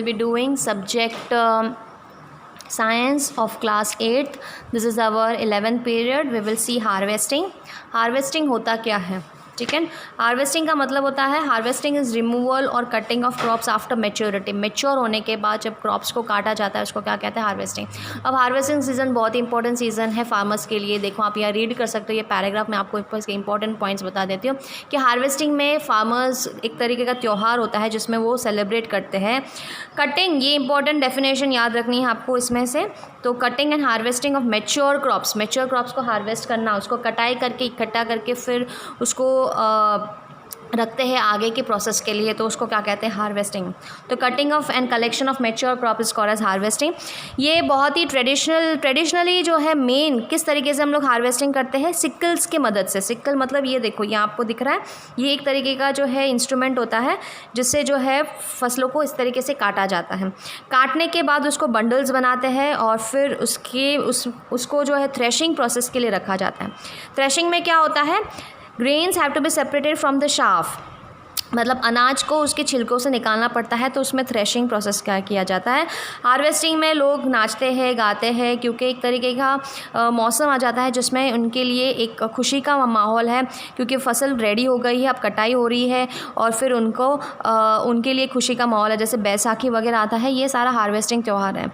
will be doing subject science of class 8th. This is our 11th period. We will see harvesting. Harvesting होता क्या है, ठीक है। Harvesting का मतलब होता है, हार्वेस्टिंग इज़ रिमूवल और cutting of crops after maturity. Mature होने के बाद जब क्रॉप्स को काटा जाता है उसको क्या कहते हैं, हार्वेस्टिंग। अब हार्वेस्टिंग सीज़न बहुत ही इंपॉर्टेंट सीज़न है फार्मर्स के लिए। देखो आप यहाँ रीड कर सकते हो, ये पैराग्राफ में आपको इसके इंपॉर्टेंट पॉइंट्स बता देती हूँ कि हार्वेस्टिंग में फार्मर्स एक तरीके का त्यौहार होता है जिसमें वो सेलिब्रेट करते हैं। कटिंग, ये इंपॉर्टेंट डेफिनेशन याद रखनी है आपको इसमें से। तो cutting and harvesting of mature crops, mature crops को हार्वेस्ट करना, उसको कटाई करके इकट्ठा करके फिर उसको रखते हैं आगे के प्रोसेस के लिए, तो उसको क्या कहते हैं, हार्वेस्टिंग। तो cutting off and collection of mature crop is called as harvesting. ये बहुत ही ट्रेडिशनली जो है मेन किस तरीके से हम लोग हार्वेस्टिंग करते हैं, सिकल्स के मदद से। सिकल मतलब ये देखो, ये आपको दिख रहा है, ये एक तरीके का जो है इंस्ट्रूमेंट होता है जिससे जो है फसलों को इस तरीके से काटा जाता है। काटने के बाद उसको बंडल्स बनाते हैं और फिर उसको जो है थ्रेशिंग प्रोसेस के लिए रखा जाता है। थ्रेशिंग में क्या होता है, grains have to be separated from the chaff, मतलब अनाज को उसके छिलकों से निकालना पड़ता है, तो उसमें थ्रेशिंग प्रोसेस किया जाता है। हार्वेस्टिंग में लोग नाचते हैं, गाते हैं, क्योंकि एक तरीके का मौसम आ जाता है जिसमें उनके लिए एक खुशी का माहौल है, क्योंकि फसल रेडी हो गई है, अब कटाई हो रही है और फिर उनके लिए खुशी का माहौल है। जैसे बैसाखी वगैरह आता है, ये सारा हार्वेस्टिंग त्यौहार है।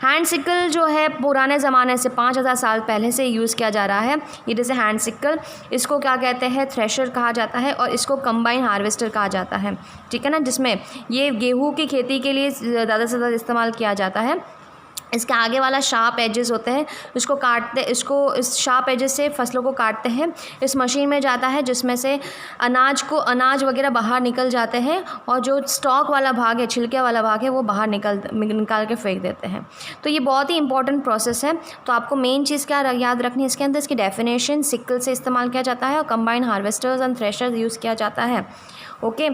हैंड सिकल जो है पुराने ज़माने से 5000 साल पहले से यूज़ किया जा रहा है। ये जैसे हैंड सिकल, इसको क्या कहते हैं, थ्रेशर कहा जाता है, और इसको कंबाइन हार्वेस्टर कहा जाता है, ठीक है ना, जिसमें ये गेहूं की खेती के लिए ज़्यादा से ज़्यादा इस्तेमाल किया जाता है। इसके आगे वाला शार्प एजेस होते हैं, इस शार्प एजेस से फसलों को काटते हैं, इस मशीन में जाता है जिसमें से अनाज वगैरह बाहर निकल जाते हैं, और जो स्टॉक वाला भाग है, छिलके वाला भाग है, वो बाहर निकाल के फेंक देते हैं। तो ये बहुत ही इंपॉर्टेंट प्रोसेस है। तो आपको मेन चीज़ क्या याद रखनी है इसके अंदर, इसकी डेफिनेशन, सिकल से इस्तेमाल किया जाता है और combine harvesters and threshers use किया जाता है। ओके,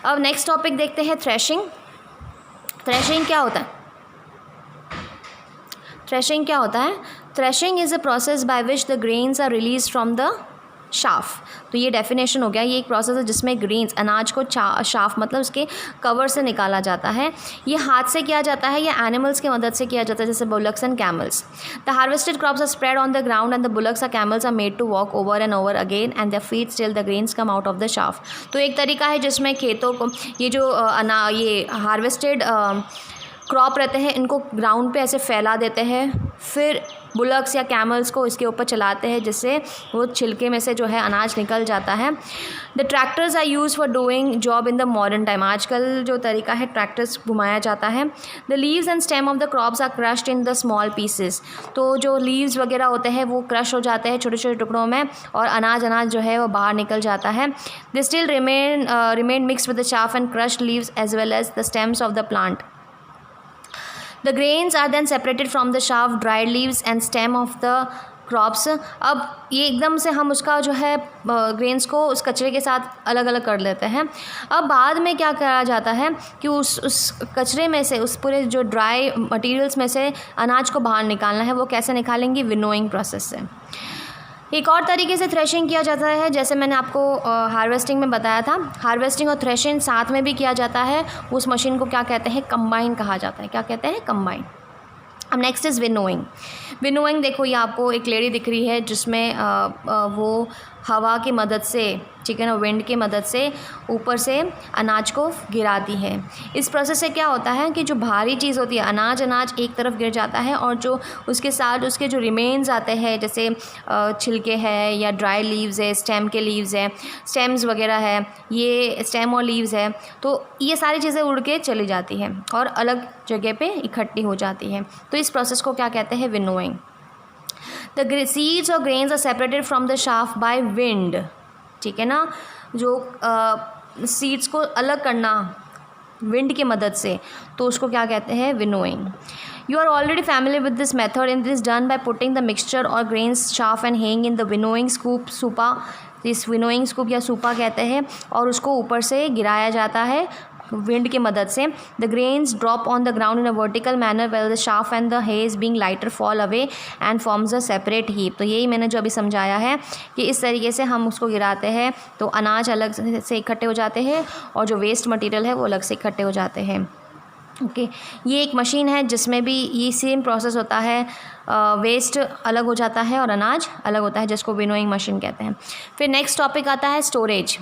अब नेक्स्ट टॉपिक देखते हैं, थ्रेशिंग। थ्रेशिंग क्या होता है, थ्रेशिंग क्या होता है? Threshing is a process by which the grains are release from the chaff. तो ये डेफिनेशन हो गया, ये एक प्रोसेस है जिसमें ग्रेन्स, अनाज को शाफ मतलब उसके कवर से निकाला जाता है। ये हाथ से किया जाता है या एनिमल्स की मदद से किया जाता है, जैसे bullocks and camels. The harvested crops are spread on the ground and the bullocks और camels are made to walk over and over again and the feet still the grains come out of the chaff. तो एक तरीका है जिसमें खेतों को ये जो ये हार्वेस्टेड क्रॉप रहते हैं, इनको ग्राउंड पे ऐसे फैला देते हैं, फिर बुलक्स या कैमल्स को इसके ऊपर चलाते हैं, जिससे वो छिलके में से जो है अनाज निकल जाता है। The tractors are use for doing job in the modern time. आजकल जो तरीका है, ट्रैक्टर्स घुमाया जाता है। The leaves and stem of the crops are crushed in the small pieces. तो जो लीव्स वगैरह होते हैं वो क्रश हो जाते हैं छोटे छोटे टुकड़ों में, और अनाज जो है वो बाहर निकल जाता है। They still remain mix with the chaff and crushed leaves as well as the stems of the plant. The grains are then separated from the chaff, dried leaves and stem of the crops. अब ये एकदम से हम उसका जो है grains को उस कचरे के साथ अलग अलग कर लेते हैं। अब बाद में क्या करा जाता है कि उस कचरे में से, उस पूरे जो ड्राई मटेरियल्स में से अनाज को बाहर निकालना है। वो कैसे निकालेंगे, विनोइंग प्रोसेस से। एक और तरीके से थ्रेशिंग किया जाता है, जैसे मैंने आपको हार्वेस्टिंग में बताया था। हार्वेस्टिंग और थ्रेशिंग साथ में भी किया जाता है। उस मशीन को क्या कहते हैं, कंबाइन कहा जाता है। क्या कहते हैं, कंबाइन। अब नेक्स्ट इज़ विनोइंग। विनोइंग देखो, ये आपको एक लेडी दिख रही है जिसमें वो हवा की मदद से, ठीक है ना, विंड की मदद से ऊपर से अनाज को गिराती है। इस प्रोसेस से क्या होता है कि जो भारी चीज़ होती है, अनाज एक तरफ गिर जाता है, और जो उसके साथ उसके जो रिमेन्स आते हैं, जैसे छिलके है या ड्राई लीव्स है, स्टेम के लीव्स है, स्टेम्स वगैरह है, ये स्टेम और लीव्स है, तो ये सारी चीज़ें उड़ के चली जाती हैं और अलग जगह पे इकट्ठी हो जाती हैं। तो इस प्रोसेस को क्या कहते हैं, विनोइंग। द सीड्स और grains are separated from the chaff by wind, ठीक है ना, जो सीड्स को अलग करना विंड की मदद से, तो उसको क्या कहते हैं, winnowing. You are already familiar with this method and this done by putting the mixture और grains, chaff and hang in the winnowing scoop, सूपा। इस विनोइंग स्कूप या सूपा कहते हैं, और उसको ऊपर से गिराया जाता है विंड की मदद से। The grains drop on the ground in a vertical manner well the shaft and the hedge being lighter fall away and forms a separate heap. तो यही मैंने जो अभी समझाया है कि इस तरीके से हम उसको गिराते हैं तो अनाज अलग से इकट्ठे हो जाते हैं और जो वेस्ट मटेरियल है वो अलग से इकट्ठे हो जाते हैं। ओके ये एक मशीन है जिसमें भी ये सेम प्रोसेस होता है, वेस्ट अलग हो जाता है और अनाज अलग होता है, जिसको विनोइंग मशीन कहते हैं। फिर नेक्स्ट टॉपिक आता है स्टोरेज।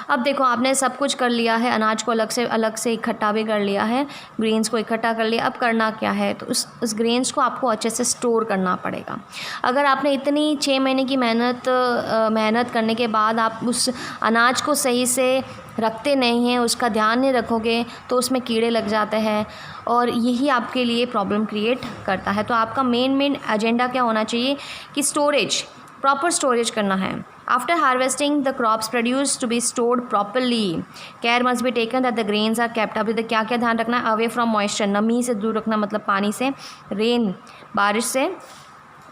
अब देखो आपने सब कुछ कर लिया है, अनाज को अलग से इकट्ठा भी कर लिया है, ग्रेन्स को इकट्ठा कर लिया। अब करना क्या है, तो उस ग्रेन्स को आपको अच्छे से स्टोर करना पड़ेगा। अगर आपने इतनी 6 महीने की मेहनत करने के बाद आप उस अनाज को सही से रखते नहीं हैं, उसका ध्यान नहीं रखोगे, तो उसमें कीड़े लग जाते हैं और यही आपके लिए प्रॉब्लम क्रिएट करता है। तो आपका मेन एजेंडा क्या होना चाहिए कि स्टोरेज, प्रॉपर स्टोरेज करना है। After harvesting, the crops produced to be stored properly. Care must be taken that the grains are kept. अभी तक क्या क्या ध्यान रखना है, अवे फ्रॉम मॉइस्चर, नमी से दूर रखना, मतलब पानी से, रेन बारिश से,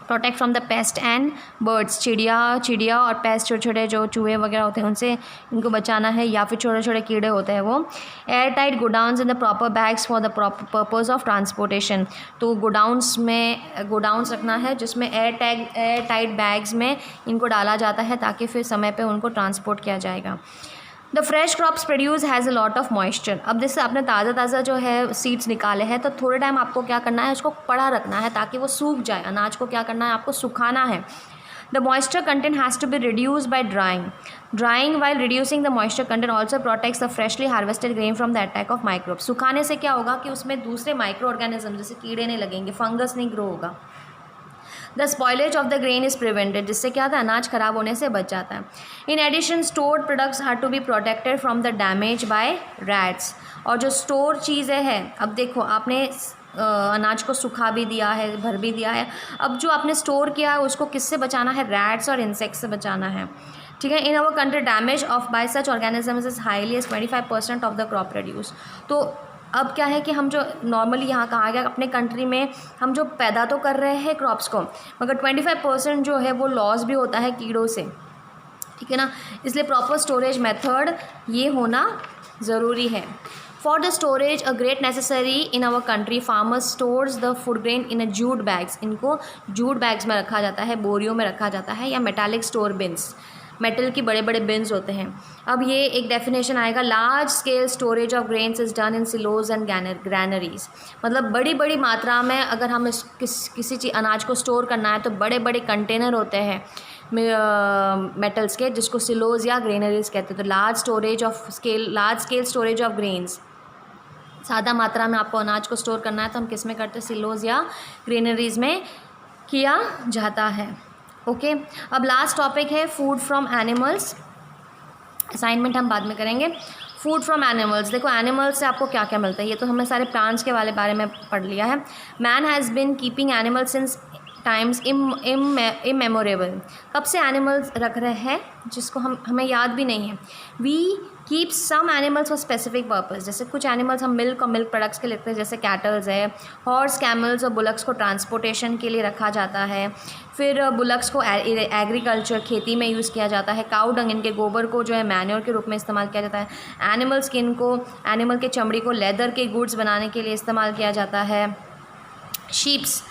protect from the paste and birds, चिड़िया और पेस्ट, छोटे छोटे जो चूहे वगैरह होते हैं उनसे इनको बचाना है, या फिर छोटे छोटे कीड़े होते हैं वो। Air tight godowns in the proper bags for the purpose of transportation. तो गोडाउन्स रखना है जिसमें एयर टाइट बैग्स में इनको डाला जाता है ताकि फिर समय पे उनको ट्रांसपोर्ट किया जाएगा। The fresh crops produce has a lot of moisture. अब जैसे आपने ताज़ा जो है सीड्स निकाले हैं, तो थोड़े टाइम आपको क्या करना है, उसको पड़ा रखना है ताकि वो सूख जाए। अनाज को क्या करना है, आपको सुखाना है। The moisture content has to be reduce by drying while reducing the moisture content also protects the freshly harvested grain from the attack of microbes. सुखाने से क्या होगा कि उसमें दूसरे माइक्रो ऑर्गेनिज्म जैसे कीड़े नहीं लगेंगे, फंगस नहीं ग्रो होगा। The spoilage of the grain is prevented, जिससे क्या होता है, अनाज खराब होने से बच जाता है। In addition stored products have to be protected from the damage by rats. और जो स्टोर चीज़ें हैं, अब देखो आपने अनाज को सुखा भी दिया है, भर भी दिया है, अब जो आपने स्टोर किया है उसको किससे बचाना है, रैट्स और इंसेक्ट्स से बचाना है। ठीक है। In our country damage of by such organisms is highly as 25% of the crop produce. तो अब क्या है कि हम जो नॉर्मली यहाँ कहा गया अपने कंट्री में हम जो पैदा तो कर रहे हैं क्रॉप्स को, मगर 25% जो है वो लॉस भी होता है कीड़ों से। ठीक है ना, इसलिए प्रॉपर स्टोरेज मेथड ये होना ज़रूरी है। For the storage a great necessary in our country, farmers stores the food grain in a jute bags. इनको जूट बैग्स में रखा जाता है, बोरियों में रखा जाता है, या मेटालिक स्टोर बिन्स, मेटल की बड़े बड़े बिन्स होते हैं। अब ये एक डेफिनेशन आएगा, large scale storage of grains is done in silos and granaries. मतलब बड़ी बड़ी मात्रा में अगर हम किसी चीज़ अनाज को स्टोर करना है तो बड़े बड़े कंटेनर होते हैं मेटल्स के, जिसको सिलोज या ग्रेनरीज कहते हैं। तो large scale storage of grains, ज़्यादा मात्रा में आपको अनाज को स्टोर करना है तो हम किस में करते हैं, सिलोज या ग्रेनरीज में किया जाता है। ओके अब लास्ट टॉपिक है फूड फ्रॉम एनिमल्स। असाइनमेंट हम बाद में करेंगे। फूड फ्रॉम एनिमल्स, देखो एनिमल्स से आपको क्या क्या मिलता है, ये तो हमने सारे प्लांट्स के बारे में पढ़ लिया है। Man has been keeping animals since times इमेमोरेबल। कब से एनिमल्स रख रहे हैं जिसको हमें याद भी नहीं है। We keep some animals for specific purpose, जैसे कुछ एनिमल्स हम मिल्क और मिल्क प्रोडक्ट्स के लिए रखते हैं, जैसे कैटल्स है। हॉर्स, कैमल्स और बुलक्स को ट्रांसपोर्टेशन के लिए रखा जाता है। फिर बुलक्स को एग्रीकल्चर, खेती में यूज़ किया जाता है। काऊ डंग, इनके गोबर को जो है मैन्योर के रूप में इस्तेमाल किया जाता है। एनिमल स्किन को, एनिमल के चमड़ी को लेदर के गुड्स बनाने के लिए इस्तेमाल किया जाता है। शीप्स,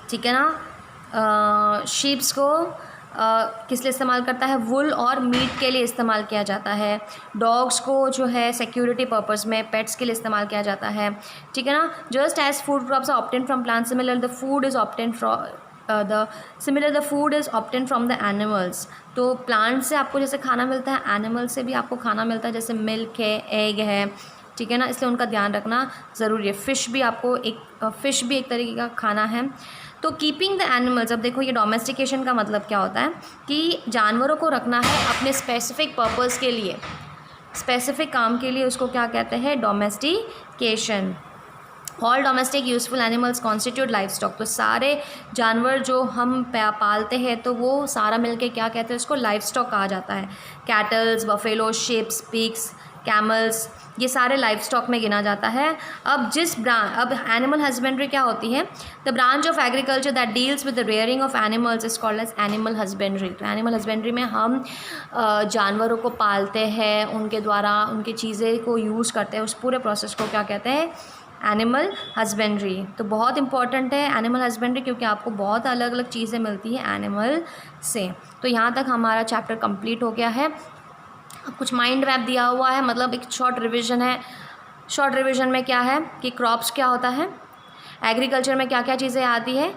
ठीक है ना, शीप्स को किस लिए इस्तेमाल करता है, वुल और मीट के लिए इस्तेमाल किया जाता है। डॉग्स को जो है सिक्योरिटी पर्पस में, पेट्स के लिए इस्तेमाल किया जाता है। ठीक है ना। Just as food crops are obtain from plant, similar the food is obtain from the animals. तो प्लांट से आपको जैसे खाना मिलता है, एनिमल से भी आपको खाना मिलता है, जैसे मिल्क है, एग है। ठीक है ना, इसलिए उनका ध्यान रखना ज़रूरी है। फ़िश भी एक तरीके का खाना है। तो कीपिंग द एनिमल्स, अब देखो ये डोमेस्टिकेशन का मतलब क्या होता है कि जानवरों को रखना है अपने स्पेसिफिक पर्पस के लिए, स्पेसिफिक काम के लिए, उसको क्या कहते हैं, domestication. All domestic useful animals constitute life stock. तो सारे जानवर जो हम पालते हैं तो वो सारा मिलके क्या कहते हैं, उसको लाइफ स्टॉक कहा जाता है। Cattles, buffalo, sheeps, pigs, camels, ये सारे लाइफ स्टॉक में गिना जाता है। अब अब एनिमल हस्बेंड्री क्या होती है, the branch of agriculture that deals with the rearing of animals is called as animal husbandry. तो एनिमल हस्बेंड्री में हम जानवरों को पालते हैं, उनके द्वारा उनकी चीज़ें को यूज़ करते हैं, उस पूरे प्रोसेस को क्या कहते हैं, एनिमल हस्बेंड्री। तो बहुत इंपॉर्टेंट है एनिमल हस्बेंड्री, क्योंकि आपको बहुत अलग अलग चीज़ें मिलती हैं एनिमल से। तो यहाँ तक हमारा चैप्टर कंप्लीट हो गया है। कुछ माइंड मैप दिया हुआ है, मतलब एक शॉर्ट रिवीजन है। शॉर्ट रिविजन में क्या है कि क्रॉप्स क्या होता है, एग्रीकल्चर में क्या क्या चीज़ें आती है,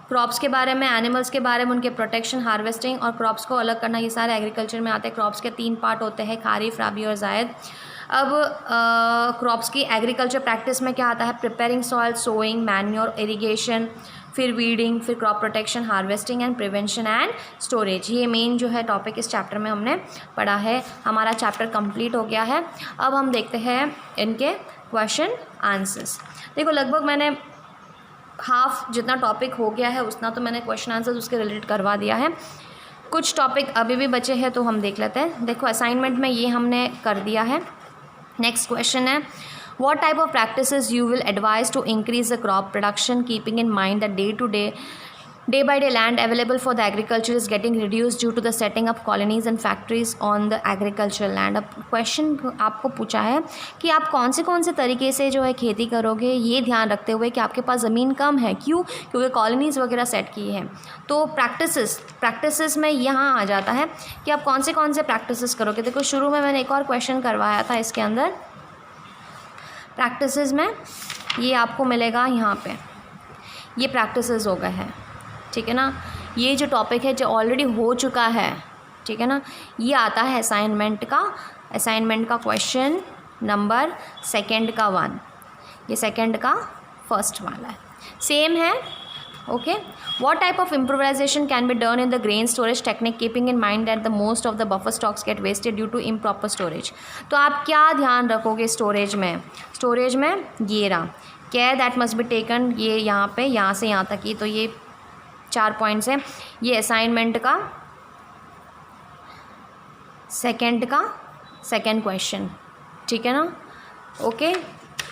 क्रॉप्स के बारे में, एनिमल्स के बारे में, उनके प्रोटेक्शन, हार्वेस्टिंग और क्रॉप्स को अलग करना, ये सारे एग्रीकल्चर में आते हैं। क्रॉप्स के 3 पार्ट होते हैं, खारिफ, राबी और जायद। अब क्रॉप्स की एग्रीकल्चर प्रैक्टिस में क्या आता है, preparing soil, sowing, manure, irrigation, फिर वीडिंग, फिर crop protection, harvesting and prevention and storage. ये मेन जो है टॉपिक इस चैप्टर में हमने पढ़ा है। हमारा चैप्टर कंप्लीट हो गया है। अब हम देखते हैं इनके क्वेश्चन आंसर्स। देखो लगभग मैंने हाफ जितना टॉपिक हो गया है उतना तो मैंने क्वेश्चन आंसर्स उसके रिलेटेड करवा दिया है। कुछ टॉपिक अभी भी बचे हैं तो हम देख लेते हैं। देखो असाइनमेंट में ये हमने कर दिया है। नेक्स्ट क्वेश्चन है, what type of practices you will advise to increase the crop production, keeping in mind that day by day land available for the agriculture is getting reduced due to the setting up colonies and factories on the agricultural land। अब question आपको पूछा है कि आप कौन से तरीके से जो है खेती करोगे, ये ध्यान रखते हुए कि आपके पास ज़मीन कम है। क्यों? क्योंकि कॉलोनीज़ वगैरह सेट की है। तो प्रैक्टिसेस में यहाँ आ जाता है कि आप कौन से प्रैक्टिसेस करोगे। देखो शुरू में मैंने एक और क्वेश्चन करवाया था इसके अंदर प्रैक्टिसेस में, ये आपको मिलेगा यहाँ पे, ये प्रैक्टिसेस हो गए हैं, ठीक है ना। ये जो टॉपिक है जो ऑलरेडी हो चुका है, ठीक है ना, ये आता है असाइनमेंट का क्वेश्चन नंबर 2 का 1, ये 2 का 1 वाला है, सेम है। Okay, what type of improvisation can be done in the grain storage technique keeping in mind that the most of the buffer stocks get wasted due to improper storage। तो आप क्या ध्यान रखोगे स्टोरेज में ये रहा, care that must be taken, ये यहाँ से यहाँ तक की, तो ये 4 पॉइंट्स हैं। ये असाइनमेंट का सेकंड क्वेश्चन, ठीक है ना। ओके,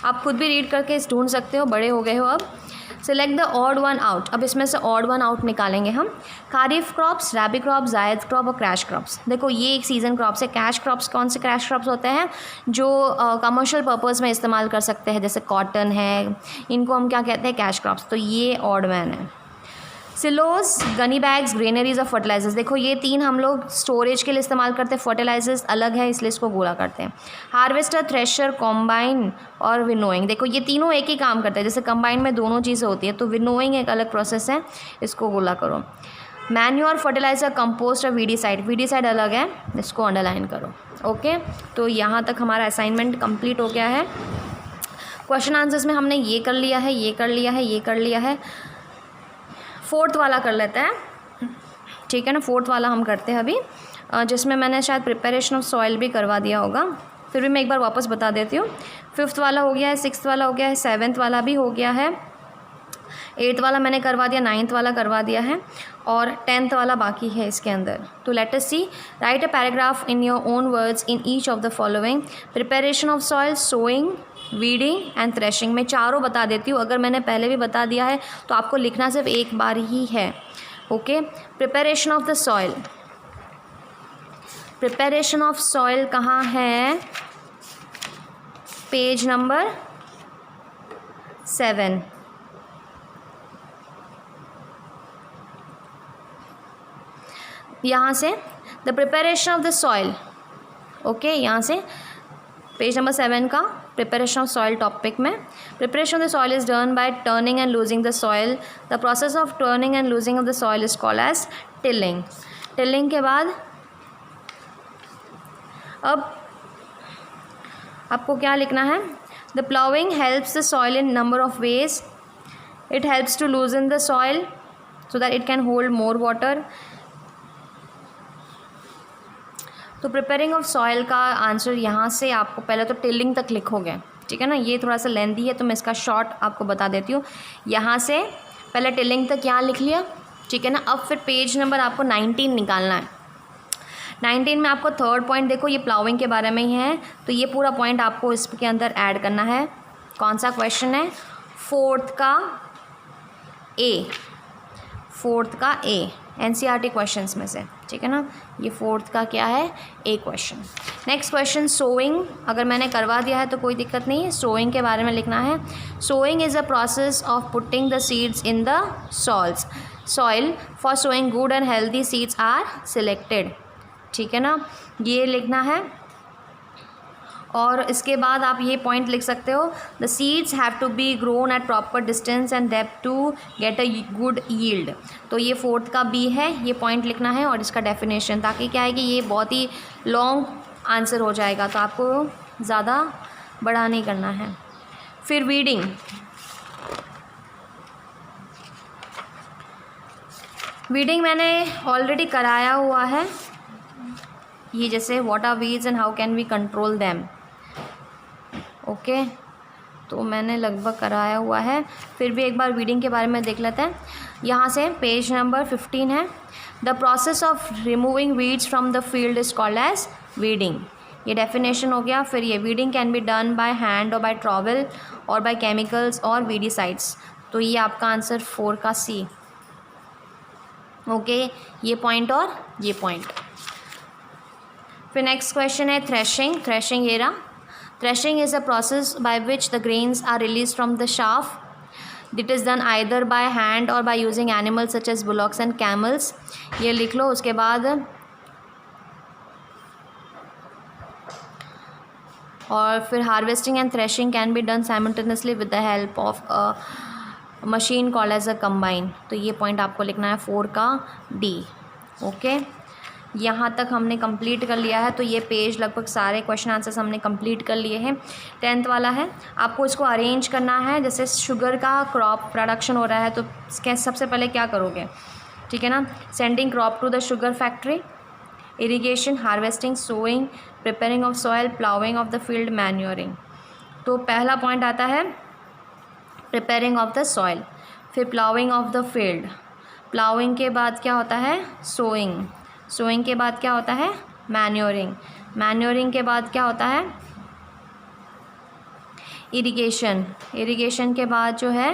आप खुद भी रीड करके ढूंढ सकते हो, बड़े हो गए हो अब। Select the odd one out, अब इसमें से ऑड वन आउट निकालेंगे हम। खारिफ क्रॉप्स, राबी क्रॉप, जायद क्रॉप और क्रैश क्रॉप्स। देखो ये एक सीजन क्रॉप्स है। कैश क्रॉप्स कौन से क्रैश क्रॉप्स होते हैं? जो कमर्शियल पर्पज़ में इस्तेमाल कर सकते हैं, जैसे कॉटन है, इनको हम क्या कहते हैं? Cash crops. तो ये ऑड मैन है। सिलोज, गनी बैग्स, ग्रेनरीज और फर्टिलाइजर्स। देखो ये 3 हम लोग स्टोरेज के लिए इस्तेमाल करते हैं, फर्टिलाइजर्स अलग है इसलिए इसको गोला करते हैं। हार्वेस्टर, थ्रेशर, कॉम्बाइन और विनोइंग। देखो ये तीनों एक ही काम करते हैं, जैसे कंबाइन में दोनों चीज़ें होती है, तो विनोइंग एक अलग प्रोसेस है, इसको गोला करो। मैन्योर, फर्टिलाइजर, कंपोस्ट और वीडीसाइड अलग है, इसको अंडरलाइन करो। ओके, तो यहाँ तक हमारा असाइनमेंट कंप्लीट हो गया है। क्वेश्चन आंसर्स में हमने ये कर लिया है। 4th वाला कर लेते हैं, ठीक है ना। 4th वाला हम करते हैं अभी, जिसमें मैंने शायद प्रिपरेशन ऑफ सॉइल भी करवा दिया होगा, फिर भी मैं एक बार वापस बता देती हूँ। 5th वाला हो गया है, 6th वाला हो गया है, 7th वाला भी हो गया है, 8th वाला मैंने करवा दिया, 9th वाला करवा दिया है और 10th वाला बाकी है इसके अंदर। तो let us see, write a paragraph in your own words in each of the following. Preparation of soil, sowing, weeding and threshing. मैं चारों बता देती हूँ, अगर मैंने पहले भी बता दिया है तो आपको लिखना सिर्फ एक बार ही है। Okay, preparation of the soil. Preparation of soil कहाँ है? Page number 7। यहाँ से the preparation of the soil. Okay, यहाँ से पेज नंबर 7 का प्रिपरेशन ऑफ सॉइल टॉपिक में, preparation of the soil is done by turning and loosing the soil. The process of turning and loosing of the soil is called as tilling. Tilling के बाद अब आपको क्या लिखना है? The ploughing helps the soil in number of ways. It helps to loosen the soil so that it can hold more water. तो preparing of soil का answer यहाँ से आपको पहले तो टिलिंग तक लिखोगे, ठीक है ना। ये थोड़ा सा लेंथी है तो मैं इसका शॉर्ट आपको बता देती हूँ। यहाँ से पहले टिलिंग तक यहाँ लिख लिया, ठीक है ना। अब फिर पेज नंबर आपको 19 निकालना है। 19 में आपको 3rd पॉइंट, देखो ये प्लाउइंग के बारे में ही है, तो ये पूरा पॉइंट आपको इसके अंदर ऐड करना है। कौन सा क्वेश्चन है? 4th का ए, NCERT क्वेश्चंस में से, ठीक है ना। ये 4th का क्या है? A question. Next question, sowing. अगर मैंने करवा दिया है तो कोई दिक्कत नहीं है, सोइंग के बारे में लिखना है। Sowing is a process of putting the seeds in the soil for sowing good and healthy seeds are selected, ठीक है ना। ये लिखना है। और इसके बाद आप ये पॉइंट लिख सकते हो, the seeds have to be grown at proper distance and depth to get a good yield. तो ये 4th का बी है, ये पॉइंट लिखना है और इसका डेफिनेशन, ताकि क्या है कि ये बहुत ही लॉन्ग आंसर हो जाएगा, तो आपको ज़्यादा बड़ा नहीं करना है। फिर वीडिंग, वीडिंग मैंने ऑलरेडी कराया हुआ है, ये जैसे what are weeds and how can we control them, okay, तो मैंने लगभग कराया हुआ है। फिर भी एक बार वीडिंग के बारे में देख लेते हैं। यहाँ से पेज नंबर 15 है, the process of removing weeds from the field is called as weeding, ये डेफिनेशन हो गया। फिर ये weeding can be done by hand और बाय ट्रॉवल और बाय केमिकल्स और वीडीसाइड्स, तो ये आपका आंसर 4 का सी, ओके, ये पॉइंट और ये पॉइंट। फिर नेक्स्ट क्वेश्चन है थ्रेशिंग, थ्रेशिंग ये रहा, threshing is a process by which the grains are release from the chaff, that is done either by hand और by using animals such as bullocks and camels, ये लिख लो। उसके बाद और फिर harvesting and threshing can be done simultaneously with the help of a machine called as a combine, तो ये पॉइंट आपको लिखना है 4 का डी, ओके। यहाँ तक हमने कंप्लीट कर लिया है, तो ये पेज लगभग सारे क्वेश्चन आंसर्स हमने कंप्लीट कर लिए हैं। 10th वाला है, आपको इसको अरेंज करना है, जैसे शुगर का क्रॉप प्रोडक्शन हो रहा है, तो सबसे पहले क्या करोगे, ठीक है ना, sending crop to the sugar factory, irrigation, harvesting, sowing, preparing of soil, ploughing of the field, manuring. तो पहला पॉइंट आता है प्रिपेयरिंग ऑफ द सॉइल, फिर ploughing of the field, ploughing के बाद क्या होता है सोइंग, सोइंग के बाद क्या होता है मैन्योरिंग, मैन्योरिंग के बाद क्या होता है इरिगेशन, इरिगेशन के बाद जो है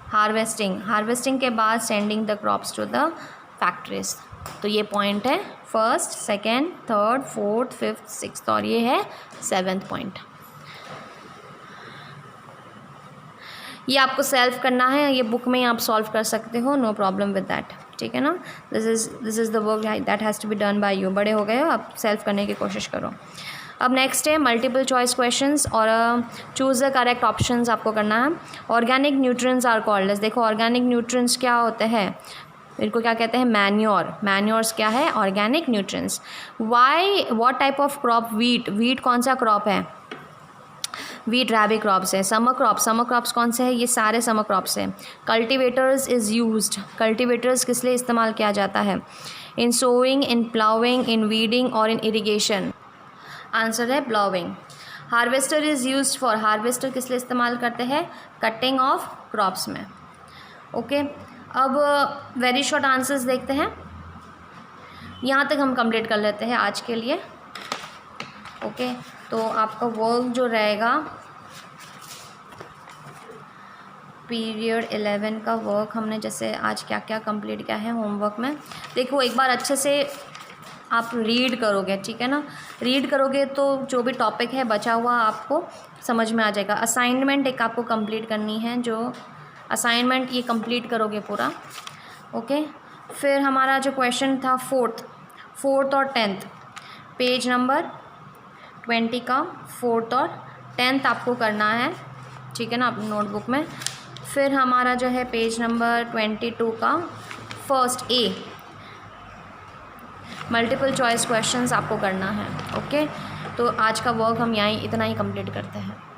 हार्वेस्टिंग, हार्वेस्टिंग के बाद sending the crops to the factories. तो ये पॉइंट है 1st, 2nd, 3rd, 4th, 5th, 6th और ये है 7th पॉइंट। ये आपको सेल्फ करना है, ये बुक में आप सॉल्व कर सकते हो, नो प्रॉब्लम विद दैट, ठीक है ना। This is the work that has to be done by you, बड़े हो गए हो, आप सेल्फ करने की कोशिश करो। अब नेक्स्ट है मल्टीपल चॉइस क्वेश्चंस और चूज़ द करेक्ट ऑप्शंस आपको करना है। Organic nutrients are called as, देखो ऑर्गेनिक न्यूट्रिएंट्स क्या होते हैं, इनको क्या कहते हैं मैन्योर, मैन्योर्स क्या है organic nutrients. Why what type of crop, wheat, wheat कौन सा क्रॉप है, वीट रैबी क्रॉप्स है। समर क्रॉप्स, समर क्रॉप्स कौन से है, ये सारे समर क्रॉप्स हैं। कल्टिवेटर्स इज़ यूज्ड, कल्टिवेटर्स किस लिए इस्तेमाल किया जाता है, in sowing, in ploughing, in weeding और इन इरिगेशन, आंसर है ploughing. Harvester is used for, harvester किस लिए इस्तेमाल करते हैं कटिंग ऑफ क्रॉप्स में, ओके। अब वेरी शॉर्ट आंसर्स देखते हैं, यहाँ तक हम कंप्लीट कर लेते हैं आज के लिए, ओके। तो आपका वर्क जो रहेगा पीरियड 11 का वर्क हमने जैसे आज क्या क्या कंप्लीट किया है होमवर्क में, देखो एक बार अच्छे से आप रीड करोगे, ठीक है ना, रीड करोगे तो जो भी टॉपिक है बचा हुआ आपको समझ में आ जाएगा। असाइनमेंट एक आपको कंप्लीट करनी है, जो असाइनमेंट ये कंप्लीट करोगे पूरा, ओके। फिर हमारा जो क्वेश्चन था 4th और 10th, पेज नंबर 20 का 4th और 10th आपको करना है, ठीक है ना, अपनी नोटबुक में। फिर हमारा जो है पेज नंबर 22 का 1st A multiple choice questions आपको करना है, ओके। तो आज का वर्क हम यहाँ इतना ही कंप्लीट करते हैं।